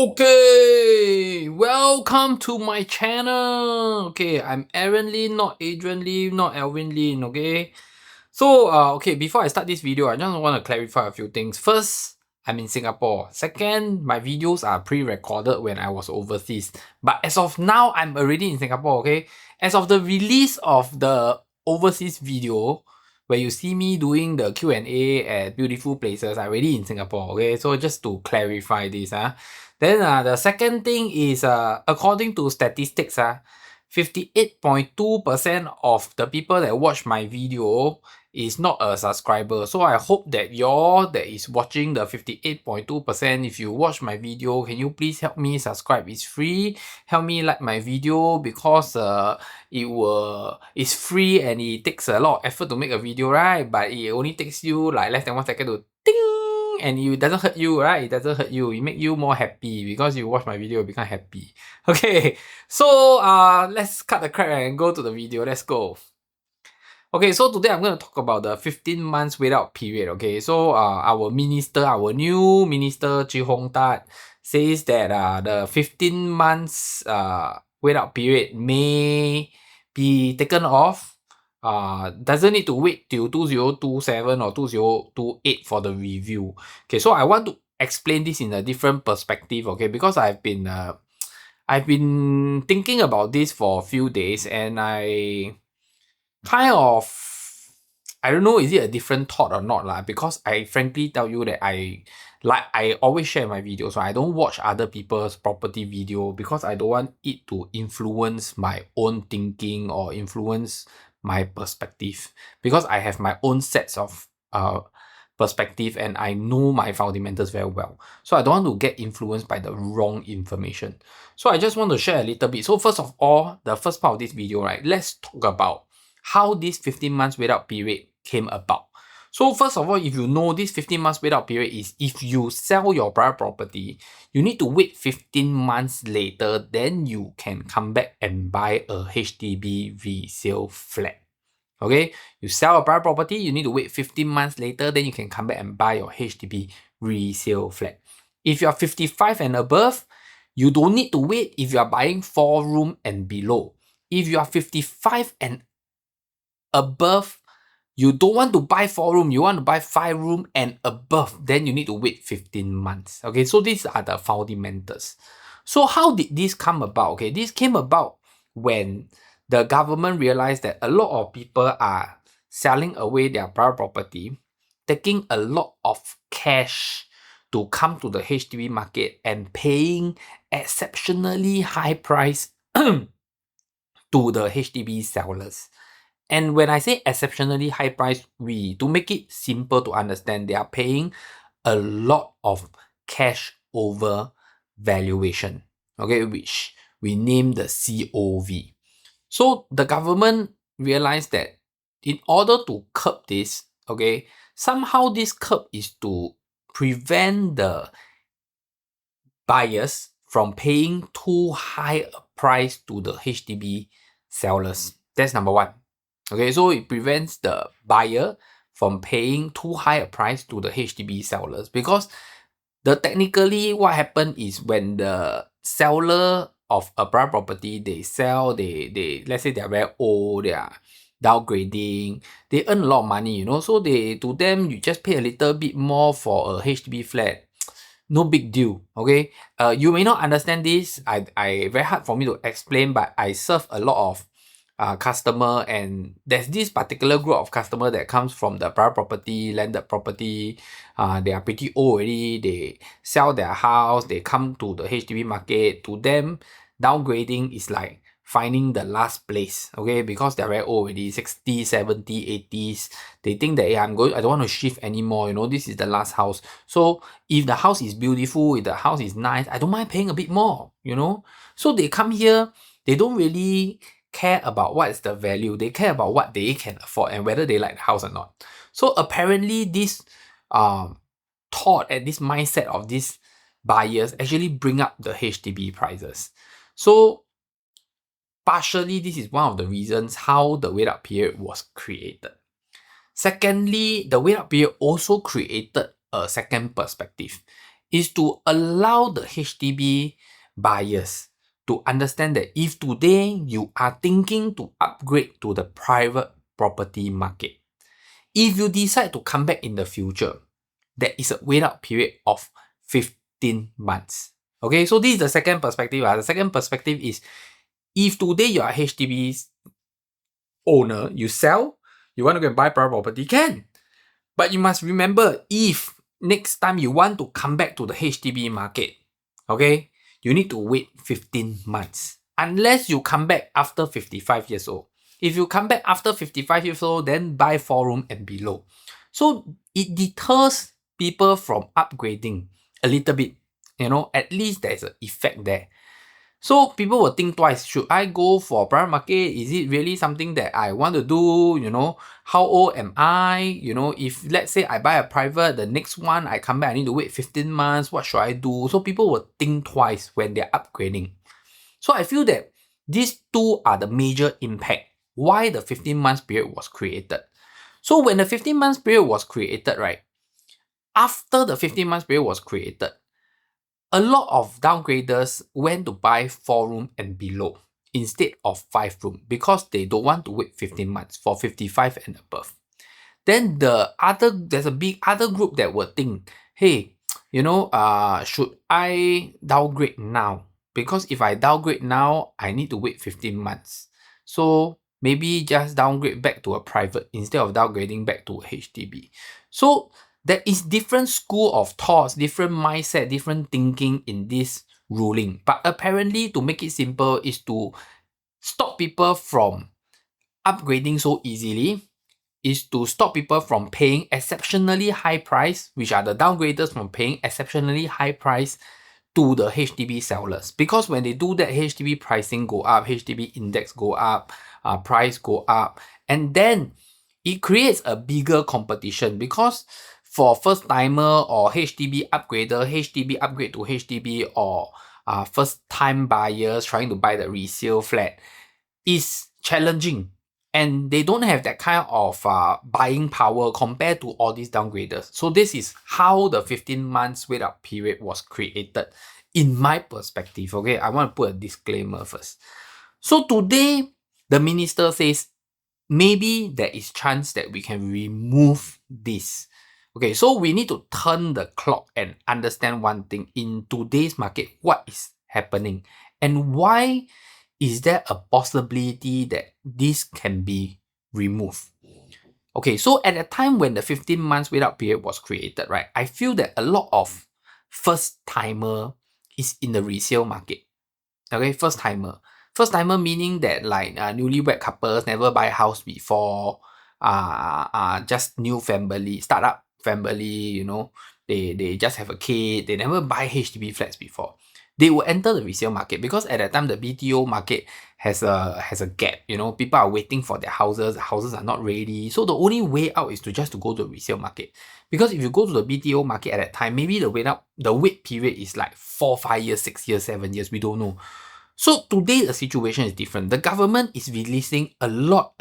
Okay, welcome to my channel. Okay, I'm Aaron Lin, not Adrian Lim, not Alvin Lin. Okay, so okay, before I start this video, I just want to clarify a few things. First, I'm in Singapore. Second, my videos are pre-recorded when I was overseas. But as of now, I'm already in Singapore. Okay, as of the release of the overseas video, where you see me doing the Q&A at beautiful places, I'm already in Singapore. Okay, so just to clarify this, then the second thing is according to statistics, 58.2% of the people that watch my video is not a subscriber. So I hope that y'all that is watching the 58.2%, if you watch my video, can you please help me subscribe? It's free. Help me like my video because it's free and it takes a lot of effort to make a video, right? But it only takes you like less than 1 second to ding, and it doesn't hurt you, right? It doesn't hurt you. It make you more happy because you watch my video, you become happy. Okay, so let's cut the crap and go to the video. Let's go. Okay, so today I'm going to talk about the 15 months wait out period. Okay, so our new minister, Chi Hong Tat, says that the 15 months wait out period may be taken off. Doesn't need to wait till 2027 or 2028 for the review. Okay, so I want to explain this in a different perspective. Okay, because I've been thinking about this for a few days, and I don't know, is it a different thought or not lah? Because I frankly tell you that I always share my videos, so I don't watch other people's property video because I don't want it to influence my own thinking or influence my perspective, because I have my own sets of perspective and I know my fundamentals very well. So I don't want to get influenced by the wrong information. So I just want to share a little bit. So first of all, the first part of this video, right, let's talk about how this 15 months wait out period came about. So first of all, if you know, this 15 months wait out period is if you sell your private property, you need to wait 15 months later, then you can come back and buy a HDB resale flat. Okay, you sell a private property, you need to wait 15 months later, then you can come back and buy your HDB resale flat. If you are 55 and above, you don't need to wait if you are buying 4-room and below. If you are 55 and above, you don't want to buy 4-room, you want to buy 5-room and above, then you need to wait 15 months. Okay, so these are the fundamentals. So how did this come about? Okay, this came about when the government realized that a lot of people are selling away their private property, taking a lot of cash to come to the HDB market and paying exceptionally high price to the HDB sellers. And when I say exceptionally high price, to make it simple to understand, they are paying a lot of cash over valuation, okay, which we name the COV. So the government realized that in order to curb this, okay, somehow this curb is to prevent the buyers from paying too high a price to the HDB sellers. That's number one. Okay, so it prevents the buyer from paying too high a price to the HDB sellers, because technically what happened is when the seller of a private property, they sell, they let's say they're very old, they are downgrading, they earn a lot of money, you know, so to them you just pay a little bit more for a HDB flat, no big deal. Okay, you may not understand this. I very hard for me to explain, but I serve a lot of customer, and there's this particular group of customer that comes from the private property, landed property. They are pretty old already. They sell their house, they come to the HDB market. To them, downgrading is like finding the last place, okay, because they're very old already, 60, 70, 80s. They think that, yeah, I don't want to shift anymore, you know, this is the last house. So if the house is beautiful, if the house is nice, I don't mind paying a bit more, you know. So they come here, they don't really care about what is the value, they care about what they can afford and whether they like the house or not. So apparently this thought and this mindset of these buyers actually bring up the HDB prices. So partially this is one of the reasons how the wait up period was created. Secondly, the wait up period also created a second perspective. is to allow the HDB buyers to understand that if today you are thinking to upgrade to the private property market, if you decide to come back in the future, there is a wait out period of 15 months. Okay, so this is the second perspective. The second perspective is, if today you are HDB's owner, you sell, you want to go and buy private property, can. But you must remember, if next time you want to come back to the HDB market, okay, you need to wait 15 months. Unless you come back after 55 years old. If you come back after 55 years old, then buy 4-room and below. So it deters people from upgrading a little bit. At least there's an effect there. So people will think twice, should I go for private market? Is it really something that I want to do? How old am I? If let's say I buy a private, the next one I come back, I need to wait 15 months. What should I do? So people will think twice when they're upgrading. So I feel that these two are the major impact why the 15 months period was created. So when the 15 months period was created, right? After the 15 months period was created, a lot of downgraders went to buy 4-room and below instead of 5-room because they don't want to wait 15 months for 55 and above. Then there's a big other group that will think, hey, should I downgrade now? Because if I downgrade now, I need to wait 15 months. So maybe just downgrade back to a private instead of downgrading back to a HDB. So there is different school of thoughts, different mindset, different thinking in this ruling. But apparently, to make it simple, is to stop people from upgrading so easily, is to stop people from paying exceptionally high price, which are the downgraders from paying exceptionally high price to the HDB sellers. Because when they do that, HDB pricing go up, HDB index go up, price go up, and then it creates a bigger competition because for first timer or HDB upgrader, HDB upgrade to HDB, or first time buyers trying to buy the resale flat is challenging, and they don't have that kind of buying power compared to all these downgraders. So this is how the 15 months wait up period was created in my perspective. Okay, I want to put a disclaimer first. So today the minister says maybe there is chance that we can remove this. Okay, so we need to turn the clock and understand one thing in today's market, what is happening and why is there a possibility that this can be removed. Okay, so at the time when the 15 months without period was created, right, I feel that a lot of first timer is in the resale market. Okay, first timer meaning that like newlywed couples never buy house before, just new family, startup family, they just have a kid, they never buy HDB flats before. They will enter the resale market because at that time the BTO market has a gap. People are waiting for their houses. The houses are not ready. So the only way out is to go to the resale market. Because if you go to the BTO market at that time, maybe the wait period is like 4, 5 years, 6 years, 7 years. We don't know. So today the situation is different. The government is releasing a lot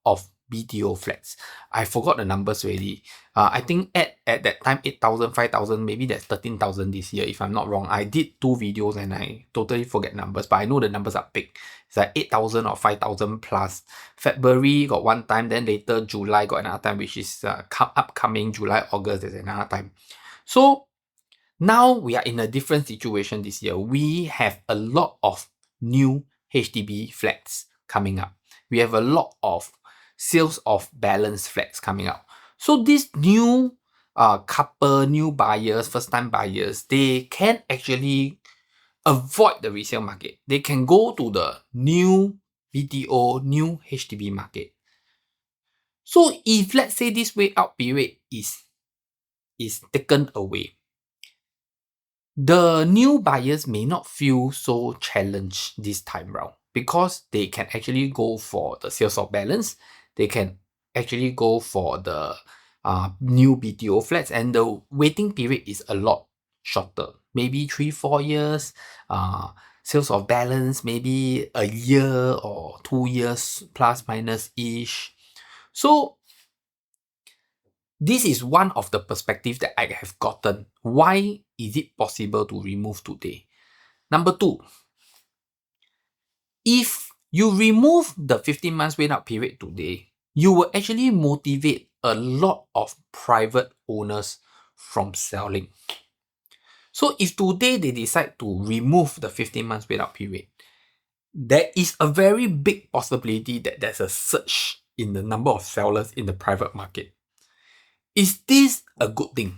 of BTO flats. I forgot the numbers already. I think at that time 8,000, 5,000, maybe that's 13,000 this year if I'm not wrong. I did 2 videos and I totally forget numbers, but I know the numbers are big. It's like 8,000 or 5,000 plus. February got one time, then later July got another time, which is upcoming July, August, there's another time. So now we are in a different situation this year. We have a lot of new HDB flats coming up. We have a lot of sales of balance flats coming up. So these new couple, new buyers, first time buyers, they can actually avoid the resale market. They can go to the new BTO, new HDB market. So if let's say this wait out period is taken away, the new buyers may not feel so challenged this time round because they can actually go for the sales of balance. They can actually go for the new BTO flats, and the waiting period is a lot shorter. Maybe 3-4 years. Sales of balance maybe a year or 2 years plus minus ish. So This is one of the perspectives that I have gotten. Why is it possible to remove today? Number two, if you remove the 15 months wait out period today, you will actually motivate a lot of private owners from selling. So if today they decide to remove the 15 months wait out period, there is a very big possibility that there's a surge in the number of sellers in the private market. Is this a good thing?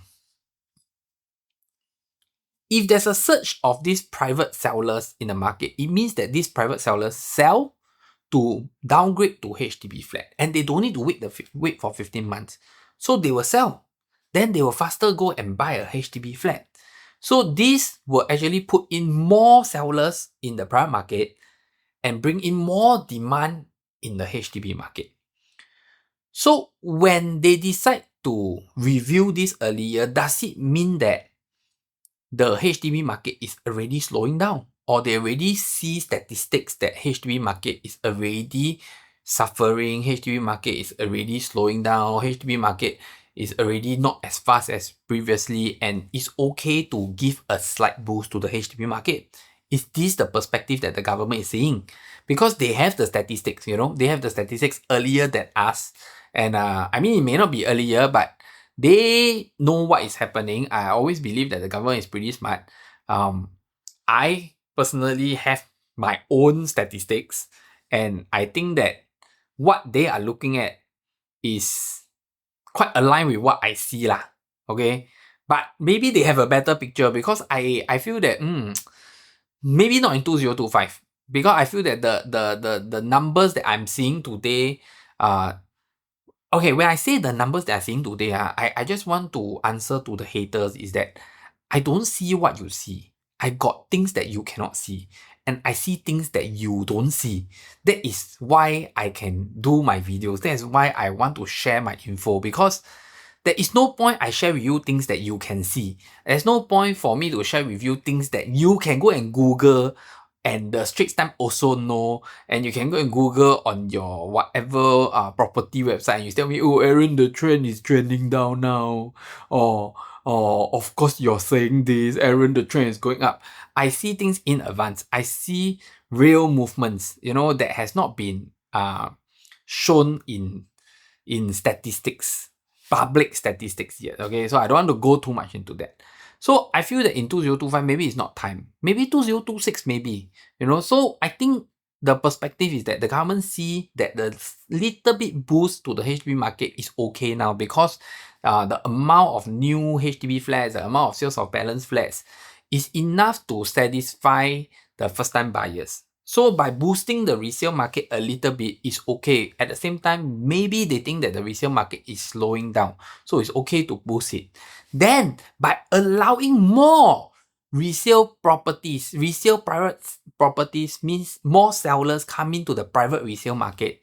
If there's a surge of these private sellers in the market, it means that these private sellers sell to downgrade to HDB flat, and they don't need to wait for 15 months. So they will sell. Then they will faster go and buy a HDB flat. So this will actually put in more sellers in the private market and bring in more demand in the HDB market. So when they decide to review this earlier, does it mean that the HDB market is already slowing down, or they already see statistics that HDB market is already suffering, HDB market is already slowing down, HDB market is already not as fast as previously, and it's okay to give a slight boost to the HDB market? Is this the perspective that the government is seeing? Because they have the statistics, they have the statistics earlier than us. And I mean, it may not be earlier, but they know what is happening. I always believe that the government is pretty smart. I personally have my own statistics, and I think that what they are looking at is quite aligned with what I see lah. Okay, but maybe they have a better picture, because I feel that maybe not in 2025, because I feel that the numbers that I'm seeing today, okay, when I say the numbers that I'm seeing today, I just want to answer to the haters is that I don't see what you see. I got things that you cannot see. And I see things that you don't see. That is why I can do my videos. That is why I want to share my info, because there is no point I share with you things that you can see. There's no point for me to share with you things that you can go and Google, and the Straits Times also know, and you can go and Google on your whatever property website, and you tell me, oh Aaron, the trend is trending down now. Or of course you're saying this, Aaron, the trend is going up. I see things in advance. I see real movements, that has not been shown in statistics, public statistics yet. Okay, so I don't want to go too much into that. So I feel that in 2025, maybe it's not time. Maybe 2026, maybe. So I think the perspective is that the government see that the little bit boost to the HDB market is okay now, because the amount of new HDB flats, the amount of sales of balance flats is enough to satisfy the first-time buyers. So by boosting the resale market a little bit is okay. At the same time, maybe they think that the resale market is slowing down, so it's okay to boost it. Then by allowing more resale private properties means more sellers come into the private resale market,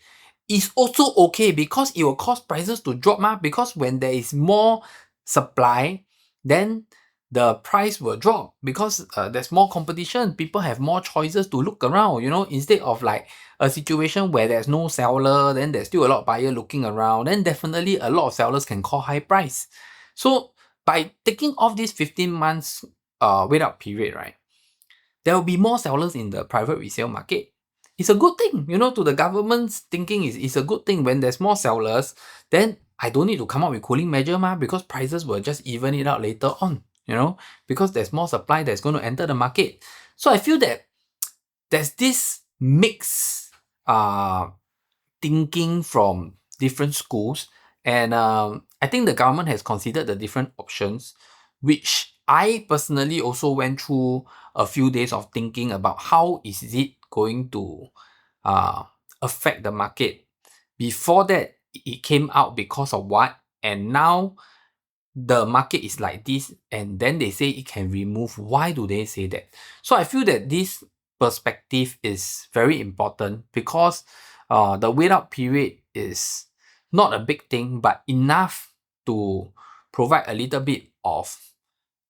is also okay, because it will cause prices to drop because when there is more supply, then the price will drop, because there's more competition. People have more choices to look around, instead of like a situation where there's no seller, then there's still a lot of buyer looking around, then definitely a lot of sellers can call high price. So by taking off this 15 months wait out period, right, there will be more sellers in the private resale market. It's a good thing, to the government's thinking it's a good thing. When there's more sellers, then I don't need to come up with cooling measure because prices will just even it out later on, because there's more supply that's going to enter the market. So I feel that there's this mixed thinking from different schools, and I think the government has considered the different options, which I personally also went through a few days of thinking about how is it going to affect the market. Before that, it came out because of what, and now the market is like this, and then they say it can remove. Why do they say that? So I feel that this perspective is very important, because the wait out period is not a big thing, but enough to provide a little bit of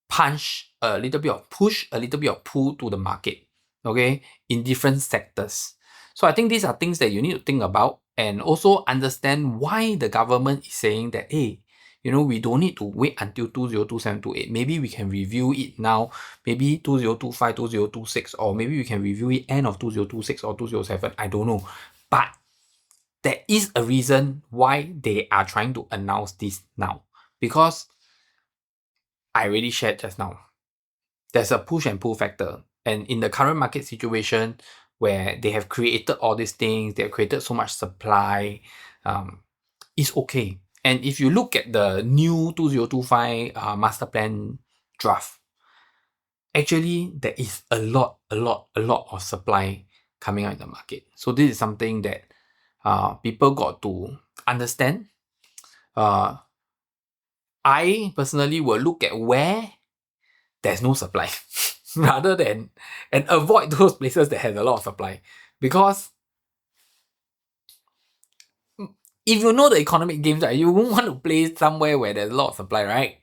punch, a little bit of push, a little bit of pull to the market, okay, in different sectors. So I think these are things that you need to think about, and also understand why the government is saying that, hey, You know, we don't need to wait until 2027, 28. Maybe we can review it now, maybe 2025, 2026, or maybe we can review it end of 2026 or 2027. I don't know. But there is a reason why they are trying to announce this now. Because I already shared just now. There's a push and pull factor. And in the current market situation where they have created all these things, they have created so much supply, it's okay. And if you look at the new 2025 master plan draft, actually there is a lot of supply coming out in the market. So this is something that people got to understand. I personally will look at where there's no supply rather than and avoid those places that have a lot of supply, because if you know the economic games, right, you won't want to play somewhere where there's a lot of supply, right?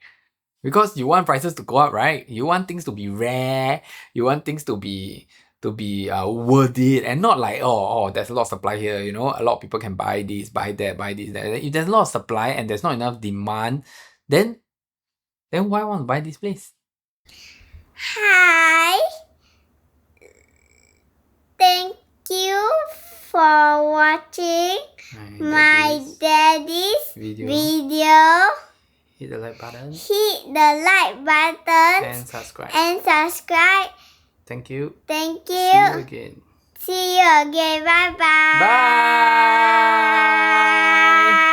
Because you want prices to go up, right? You want things to be rare, you want things to be worth it, and not like there's a lot of supply here, you know, a lot of people can buy this, buy that, buy this, that. If there's a lot of supply and there's not enough demand, then why want to buy this place? Hi. Thank you for watching my daddy's video. Hit the like button. Hit the like button. And subscribe. Thank you. See you again. See you again. Bye bye. Bye.